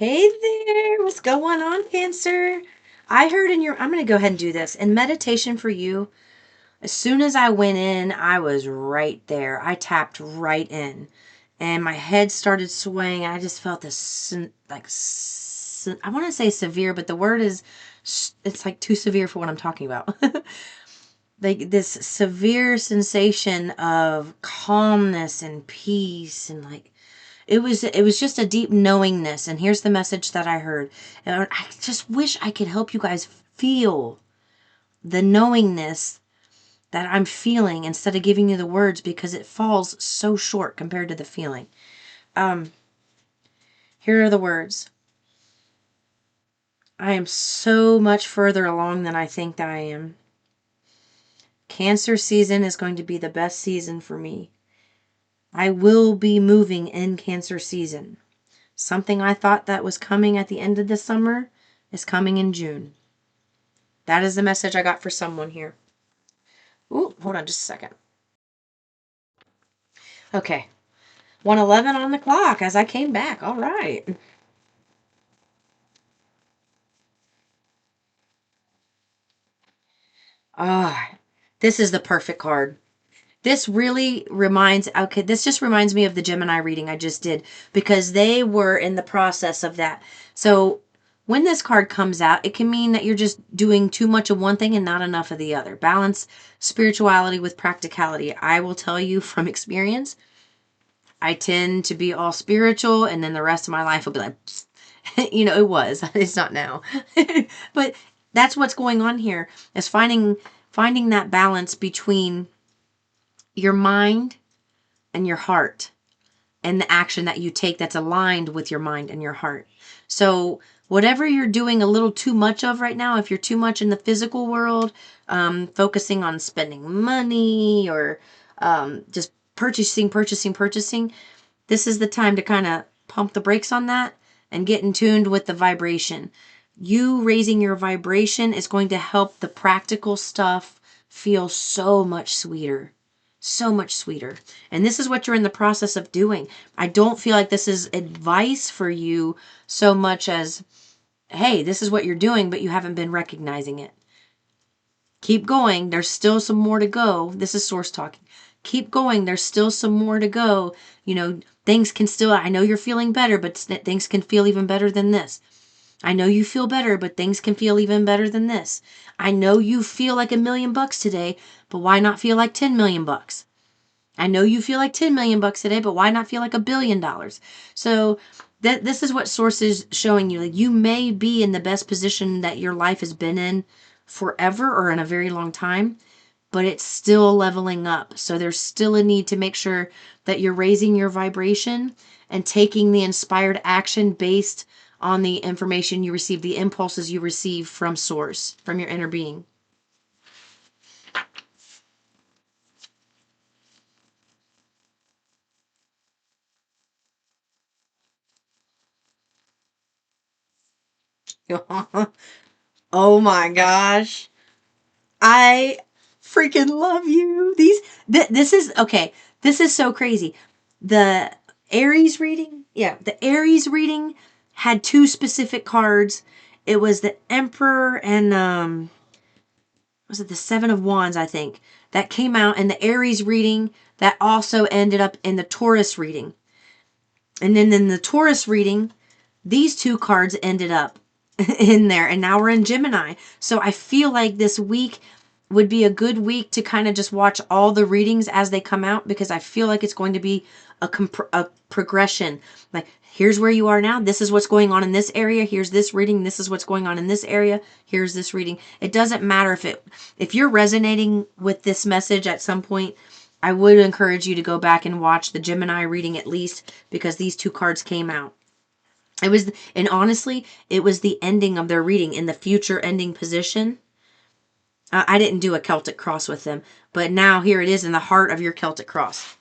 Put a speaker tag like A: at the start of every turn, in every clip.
A: Hey there, what's going on, Cancer? I heard in your, I'm going to go ahead and do this. In meditation for you, as soon as I went in, I was right there. I tapped right in. And my head started swaying. I just felt this, I want to say severe, but the word is, it's like too severe for what I'm talking about. Like this severe sensation of calmness and peace and like, it was just a deep knowingness. And here's the message that I heard. And I just wish I could help you guys feel the knowingness that I'm feeling instead of giving you the words, because it falls so short compared to the feeling. Here are the words. I am so much further along than I think that I am. Cancer season is going to be the best season for me. I will be moving in Cancer season. Something I thought that was coming at the end of the summer is coming in June. That is the message I got for someone here. Ooh, hold on just a second. Okay. 1:11 on the clock as I came back. All right. Ah, this is the perfect card. This really reminds, okay, this just reminds me of the Gemini reading I just did, because they were in the process of that. So when this card comes out, it can mean that you're just doing too much of one thing and not enough of the other. Balance spirituality with practicality. I will tell you from experience, I tend to be all spiritual, and then the rest of my life will be like, it was. It's not now. But that's what's going on here, is finding that balance between your mind and your heart, and the action that you take that's aligned with your mind and your heart. So whatever you're doing a little too much of right now, if you're too much in the physical world, focusing on spending money or just purchasing, this is the time to kind of pump the brakes on that and get in tuned with the vibration. You raising your vibration is going to help the practical stuff feel so much sweeter. So much sweeter. And this is what you're in the process of doing. I don't feel like this is advice for you so much as, hey, this is what you're doing, but you haven't been recognizing it. Keep going. There's still some more to go. This is Source talking. Keep going. There's still some more to go. Things can still, I know you're feeling better, but things can feel even better than this. I know you feel better, but things can feel even better than this. I know you feel like $1,000,000 today, but why not feel like 10 million bucks? I know you feel like 10 million bucks today, but why not feel like $1 billion? So this is what Source is showing you. Like, you may be in the best position that your life has been in forever or in a very long time, but it's still leveling up. So there's still a need to make sure that you're raising your vibration and taking the inspired action based on the information you receive, the impulses you receive from Source, from your inner being. Oh my gosh. I freaking love you. This is okay. This is so crazy. The Aries reading, the Aries reading had two specific cards. It was the Emperor and was it the Seven of Wands, I think, that came out in the Aries reading that also ended up in the Taurus reading. And then in the Taurus reading, these two cards ended up in there, and now we're in Gemini. So I feel like this week would be a good week to kind of just watch all the readings as they come out, because I feel like it's going to be a progression. Like, here's where you are now. This is what's going on in this area. Here's this reading. This is what's going on in this area. Here's this reading. It doesn't matter if you're resonating with this message at some point. I would encourage you to go back and watch the Gemini reading at least, because these two cards came out. And honestly, it was the ending of their reading in the future ending position. I didn't do a Celtic cross with them, but now here it is in the heart of your Celtic cross.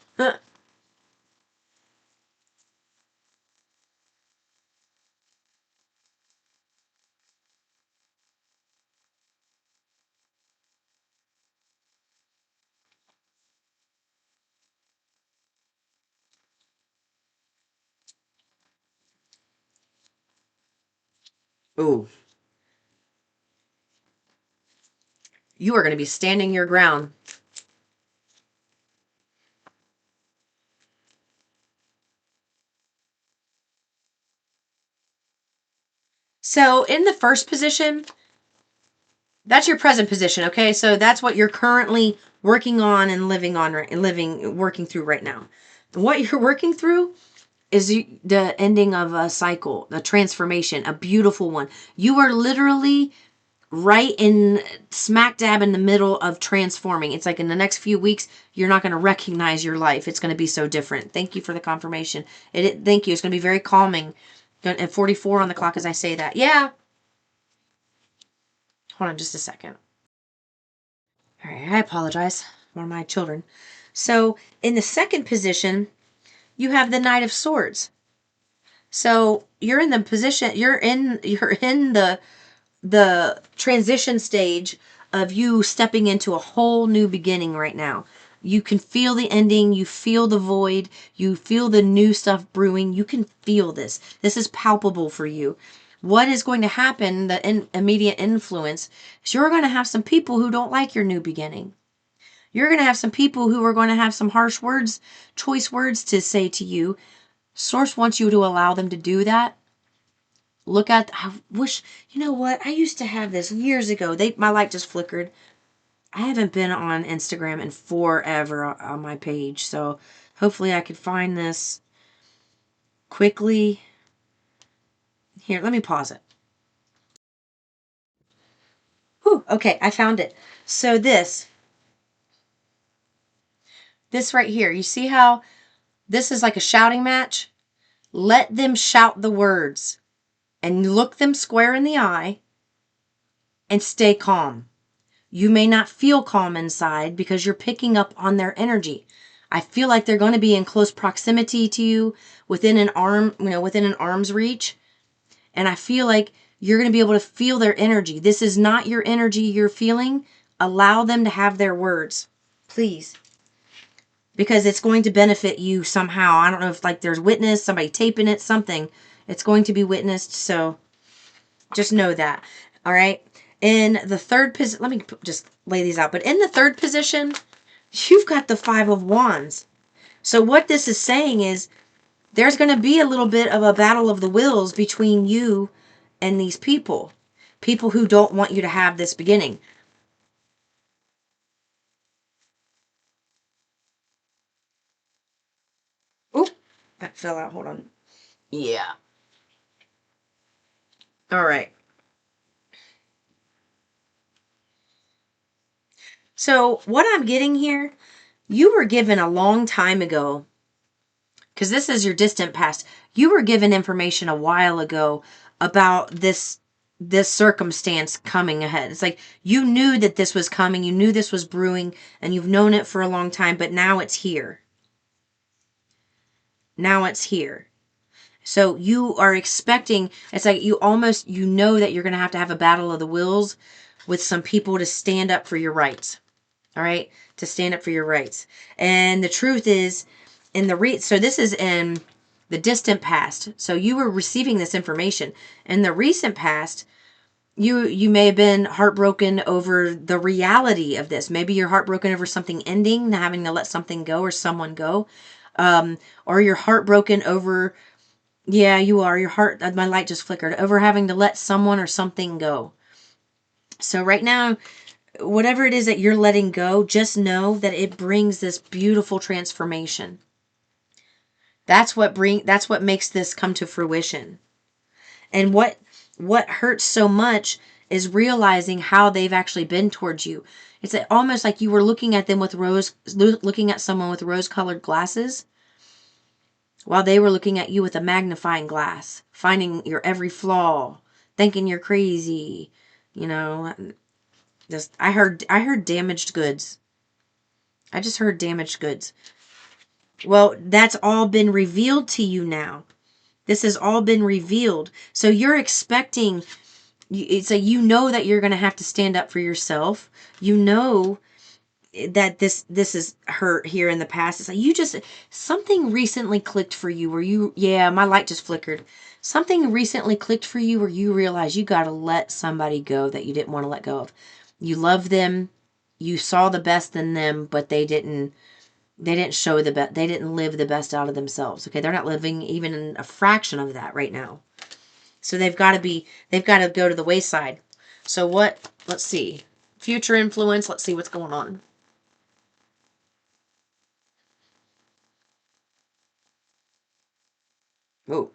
A: Ooh. You are going to be standing your ground. So in the first position, that's your present position, okay? So that's what you're currently working on and working through right now. What you're working through is the ending of a cycle, a transformation, a beautiful one. You are literally right in smack dab in the middle of transforming. It's like in the next few weeks, you're not going to recognize your life. It's going to be so different. Thank you for the confirmation. Thank you. It's going to be very calming. At 44 on the clock as I say that. Yeah. Hold on just a second. All right. I apologize. One of my children. So in the second position, you have the Knight of Swords. So you're in the position, you're in the transition stage of you stepping into a whole new beginning right now. You can feel the ending, you feel the void, you feel the new stuff brewing. You can feel this. This is palpable for you. What is going to happen, the immediate influence, is you're going to have some people who don't like your new beginning. You're going to have some people who are going to have some harsh words, choice words to say to you. Source wants you to allow them to do that. I wish, you know what? I used to have this years ago. My light just flickered. I haven't been on Instagram in forever on my page. So hopefully I could find this quickly. Here, let me pause it. Whew, okay, I found it. So this right here, you see how this is like a shouting match? Let them shout the words and look them square in the eye and stay calm. You may not feel calm inside because you're picking up on their energy. I feel like they're going to be in close proximity to you, within an arm's reach. And I feel like you're going to be able to feel their energy. This is not your energy you're feeling. Allow them to have their words, please. Because it's going to benefit you somehow. I don't know if like there's witness, somebody taping it, something. It's going to be witnessed. So just know that. All right. In the third position, let me just lay these out. But in the third position, you've got the Five of Wands. So what this is saying is there's going to be a little bit of a battle of the wills between you and these people. People who don't want you to have this beginning. Oop, that fell out. Hold on. Yeah. All right. So what I'm getting here, you were given a long time ago, because this is your distant past. You were given information a while ago about this circumstance coming ahead. It's like you knew that this was coming, you knew this was brewing, and you've known it for a long time, but now it's here. Now it's here. So you are expecting, it's like you know that you're going to have a battle of the wills with some people to stand up for your rights. All right? To stand up for your rights. And the truth is, so this is in the distant past. So you were receiving this information. In the recent past, you may have been heartbroken over the reality of this. Maybe you're heartbroken over something ending, having to let something go or someone go. Or you're heartbroken over, yeah, you are. My light just flickered, over having to let someone or something go. So right now, whatever it is that you're letting go, just know that it brings this beautiful transformation. That's what makes this come to fruition. And what hurts so much is realizing how they've actually been towards you. It's almost like you were looking at someone with rose-colored glasses, while they were looking at you with a magnifying glass, finding your every flaw, thinking you're crazy. I heard damaged goods. I just heard damaged goods. Well, that's all been revealed to you now. This has all been revealed. So you're expecting, it's like you know that you're going to have to stand up for yourself. You know that this is hurt here in the past. It's like you just, something recently clicked for you where you, yeah, my light just flickered. Something recently clicked for you where you realize you got to let somebody go that you didn't want to let go of. You love them, you saw the best in them, but they didn't show the best, they didn't live the best out of themselves. Okay, they're not living even a fraction of that right now. So they've got to go to the wayside. So let's see. Future influence, let's see what's going on. Oh,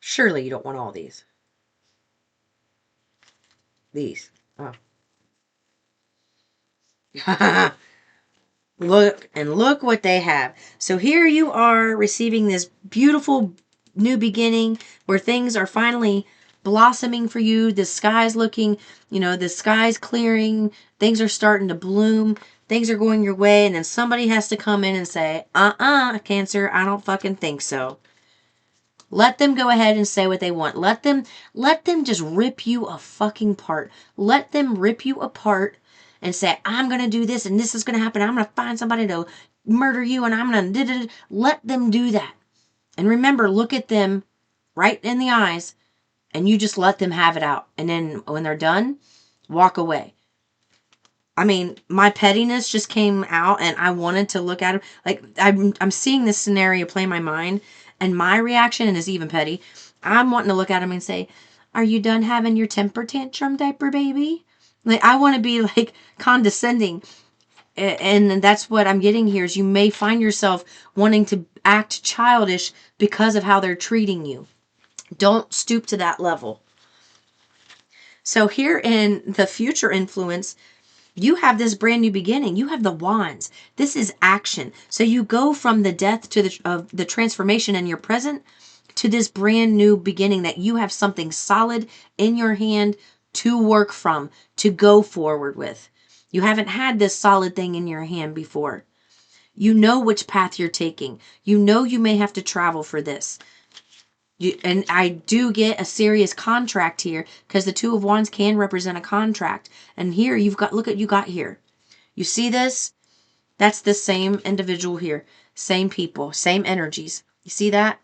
A: surely you don't want all these. These. Oh. Look what they have. So here you are receiving this beautiful new beginning where things are finally blossoming for you. The sky's looking, the sky's clearing. Things are starting to bloom. Things are going your way. And then somebody has to come in and say, Cancer, I don't fucking think so. Let them go ahead and say what they want. Let them just rip you a fucking part. Let them rip you apart and say, I'm going to do this and this is going to happen. I'm going to find somebody to murder you and I'm going to... Let them do that. And remember, look at them right in the eyes and you just let them have it out. And then when they're done, walk away. I mean, my pettiness just came out and I wanted to look at him. Like, I'm seeing this scenario play in my mind, and my reaction is even petty. I'm wanting to look at him and say, are you done having your temper tantrum, diaper baby? Like, I want to be like condescending. And that's what I'm getting here is you may find yourself wanting to act childish because of how they're treating you. Don't stoop to that level. So here in the future influence, you have this brand new beginning. You have the wands. This is action. So you go from the death to the transformation in your present to this brand new beginning that you have something solid in your hand to work from, to go forward with. You haven't had this solid thing in your hand before. You know which path you're taking. You know you may have to travel for this. And I do get a serious contract here because the Two of Wands can represent a contract. And here look at you got here. You see this? That's the same individual here. Same people, same energies. You see that?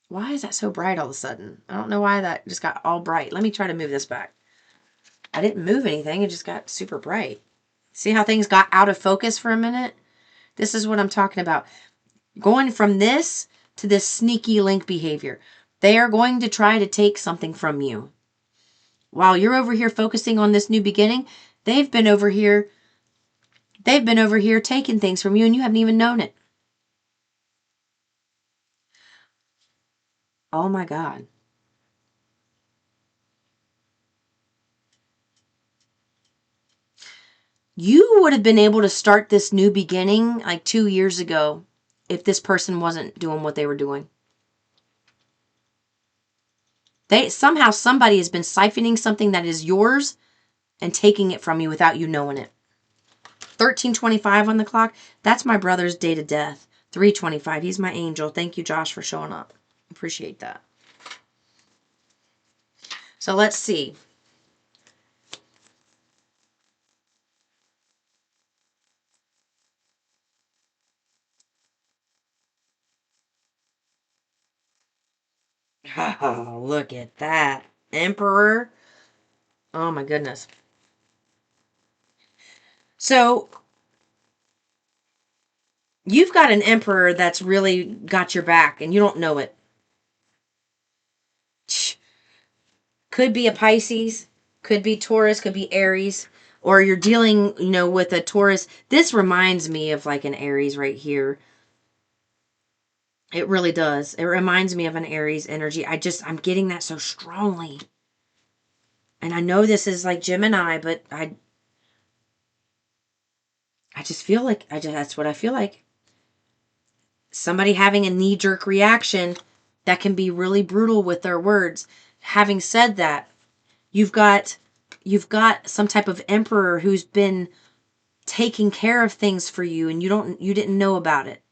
A: Why is that so bright all of a sudden? I don't know why that just got all bright. Let me try to move this back. I didn't move anything. It just got super bright. See how things got out of focus for a minute? This is what I'm talking about. Going from this to this sneaky link behavior. They are going to try to take something from you. While you're over here focusing on this new beginning, they've been over here taking things from you and you haven't even known it. Oh my God. You would have been able to start this new beginning like 2 years ago if this person wasn't doing what they were doing. Somebody has been siphoning something that is yours and taking it from you without you knowing it. 13:25 on the clock. That's my brother's date of death. 3:25. He's my angel. Thank you, Josh, for showing up. Appreciate that. So let's see. Oh, look at that. Emperor. Oh my goodness. So you've got an emperor that's really got your back and you don't know it. Could be a Pisces, could be Taurus, could be Aries, or you're dealing, with a Taurus. This reminds me of like an Aries right here. It really does. It reminds me of an Aries energy. I'm getting that so strongly. And I know this is like Gemini, but I just feel like that's what I feel like. Somebody having a knee-jerk reaction that can be really brutal with their words. Having said that, you've got some type of emperor who's been taking care of things for you and you didn't know about it.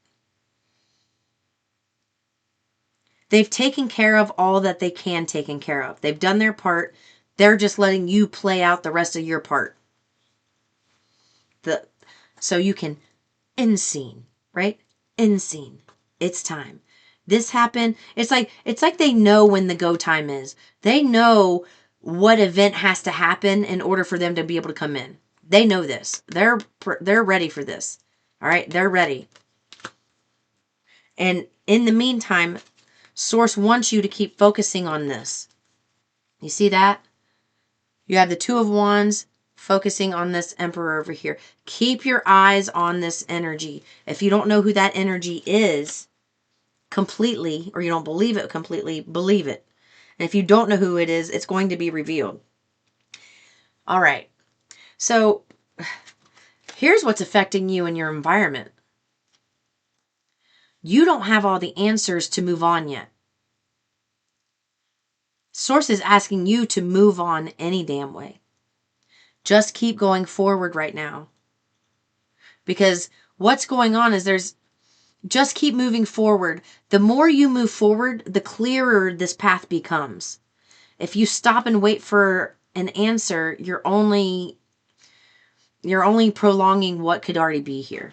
A: They've taken care of all that they can taken care of. They've done their part. They're just letting you play out the rest of your part. So you can end scene, right? End scene. It's time. This happened. It's like they know when the go time is. They know what event has to happen in order for them to be able to come in. They know this. They're ready for this. All right, they're ready. And in the meantime, Source wants you to keep focusing on this. You see that? You have the Two of Wands focusing on this Emperor over here. Keep your eyes on this energy. If you don't know who that energy is completely, or you don't believe it completely, believe it. And if you don't know who it is, it's going to be revealed. All right. So here's what's affecting you in your environment. You don't have all the answers to move on yet. Source is asking you to move on any damn way. Just keep going forward right now. Because what's going on is just keep moving forward. The more you move forward, the clearer this path becomes. If you stop and wait for an answer, you're only prolonging what could already be here.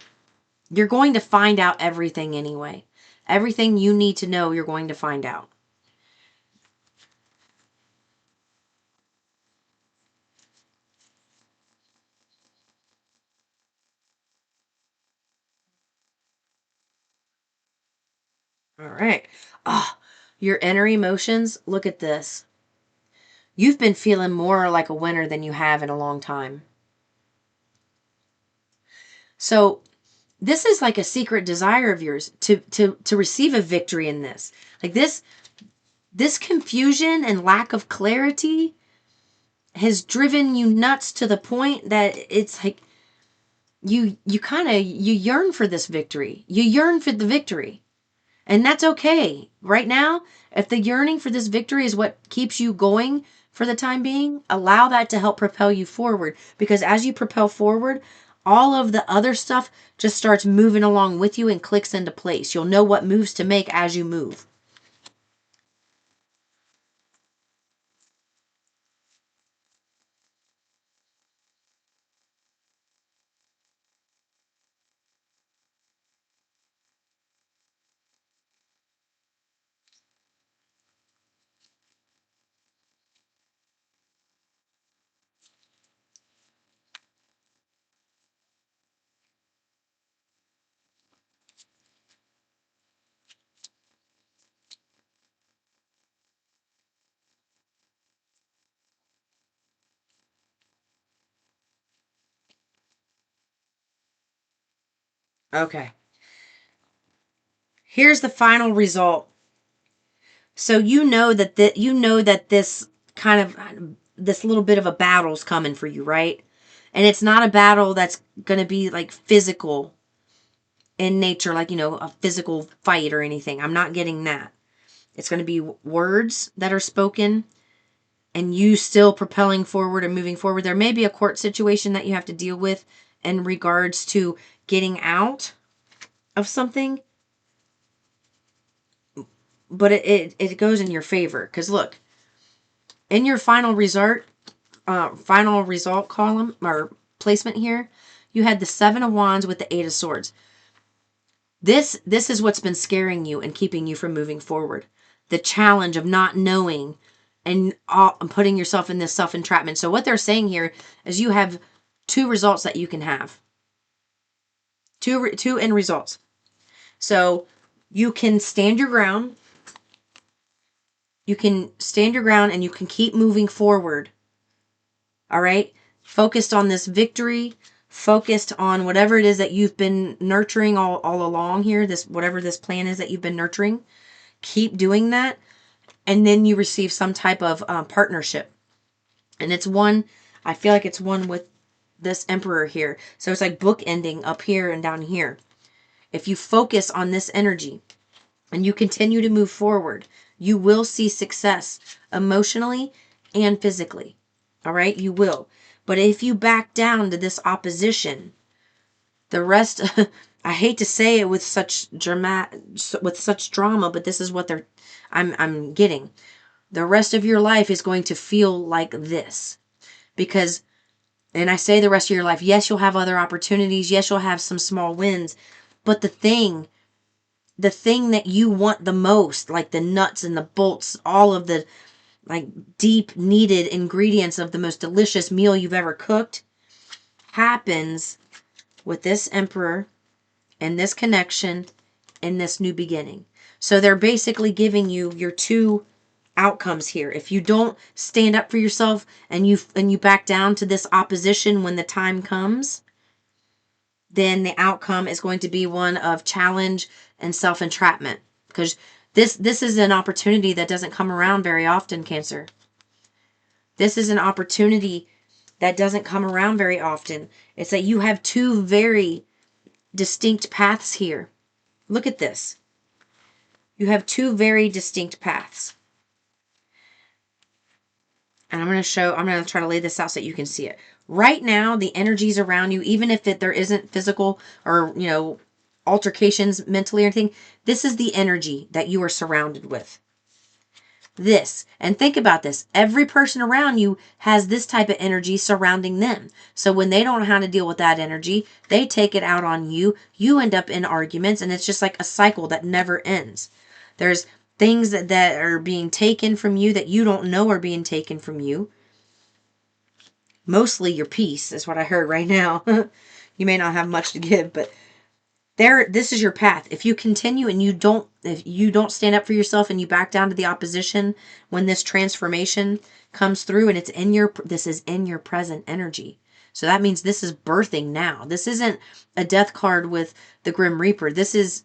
A: You're going to find out everything anyway. Everything you need to know, you're going to find out. All right. Your inner emotions, look at this. You've been feeling more like a winner than you have in a long time. So this is like a secret desire of yours to receive a victory in this. Like this confusion and lack of clarity has driven you nuts to the point that it's like you yearn for this victory. You yearn for the victory. And that's okay. Right now, if the yearning for this victory is what keeps you going for the time being, allow that to help propel you forward. Because as you propel forward, all of the other stuff just starts moving along with you and clicks into place. You'll know what moves to make as you move. Okay. Here's the final result. So you know that this kind of this little bit of a battle's coming for you, right? And it's not a battle that's going to be like physical in nature, like, a physical fight or anything. I'm not getting that. It's going to be words that are spoken and you still propelling forward and moving forward. There may be a court situation that you have to deal with in regards to getting out of something, but it goes in your favor. Because look, in your final result column or placement here, you had the Seven of Wands with the Eight of Swords. This is what's been scaring you and keeping you from moving forward. The challenge of not knowing and putting yourself in this self-entrapment. So what they're saying here is you have two results that you can have. Two end results. So you can stand your ground. You can stand your ground and you can keep moving forward. All right? Focused on this victory, focused on whatever it is that you've been nurturing all along here, whatever this plan is that you've been nurturing. Keep doing that. And then you receive some type of partnership. And I feel like it's one with this Emperor here. So it's like book ending up here and down here. If you focus on this energy and you continue to move forward, you will see success emotionally and physically. All right, you will. But if you back down to this opposition, the rest, I hate to say it with such drama, but this is what I'm getting. The rest of your life is going to feel like this. Because, and I say the rest of your life, yes, you'll have other opportunities. Yes, you'll have some small wins. But the thing that you want the most, like the nuts and the bolts, all of the like deep needed ingredients of the most delicious meal you've ever cooked, happens with this Emperor and this connection and this new beginning. So they're basically giving you your two outcomes here. If you don't stand up for yourself and you back down to this opposition when the time comes, then the outcome is going to be one of challenge and self-entrapment, because this is an opportunity that doesn't come around very often, Cancer. This is an opportunity that doesn't come around very often. It's that you have two very distinct paths here. Look at this. You have two very distinct paths. And I'm going to try to lay this out so that you can see it. Right now, the energies around you, even if there isn't physical or, altercations mentally or anything, this is the energy that you are surrounded with. This. And think about this. Every person around you has this type of energy surrounding them. So when they don't know how to deal with that energy, they take it out on you. You end up in arguments, and it's just like a cycle that never ends. There's things that are being taken from you that you don't know are being taken from you. Mostly your peace is what I heard right now. You may not have much to give, but this is your path. If you continue and if you don't stand up for yourself and you back down to the opposition when this transformation comes through, and this is in your present energy. So that means this is birthing now. This isn't a death card with the Grim Reaper. This is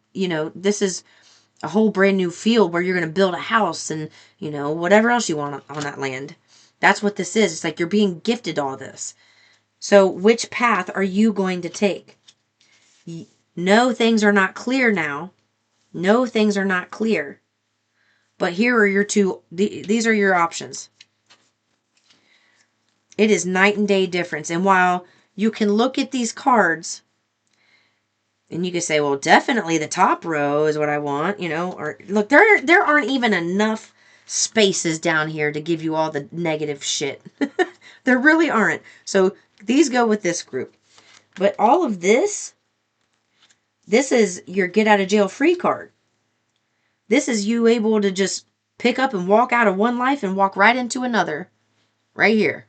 A: a whole brand new field where you're going to build a house and, whatever else you want on that land. That's what this is. It's like you're being gifted all this. So which path are you going to take? No, things are not clear now. No, things are not clear. But here are your these are your options. It is night and day difference. And while you can look at these cards and you can say, well, definitely the top row is what I want, or look, there aren't even enough spaces down here to give you all the negative shit. There really aren't. So these go with this group. But all of this is your get out of jail free card. This is you able to just pick up and walk out of one life and walk right into another. Right here.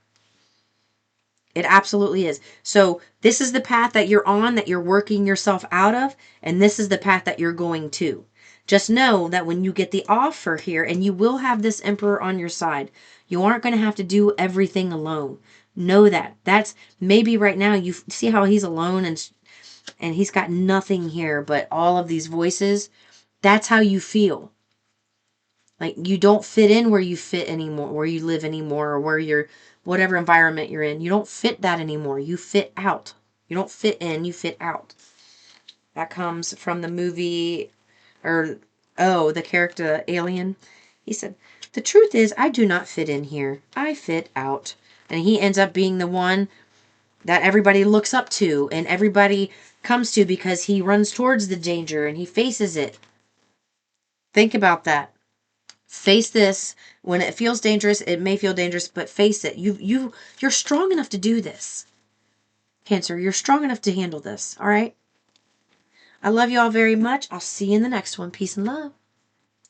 A: It absolutely is. So this is the path that you're on, that you're working yourself out of, and this is the path that you're going to. Just know that when you get the offer here, and you will have this Emperor on your side, you aren't going to have to do everything alone. Know that. That's maybe right now you see how he's alone and he's got nothing here but all of these voices. That's how you feel. Like you don't fit in where you fit anymore, where you live anymore, or where you're, whatever environment you're in. You don't fit that anymore. You fit out. You don't fit in, you fit out. That comes from the movie, the character Alien. He said, the truth is, I do not fit in here. I fit out. And he ends up being the one that everybody looks up to and everybody comes to because he runs towards the danger and he faces it. Think about that. Face this. When it feels dangerous, it may feel dangerous, but face it. You're strong enough to do this. Cancer, you're strong enough to handle this. All right? I love you all very much. I'll see you in the next one. Peace and love.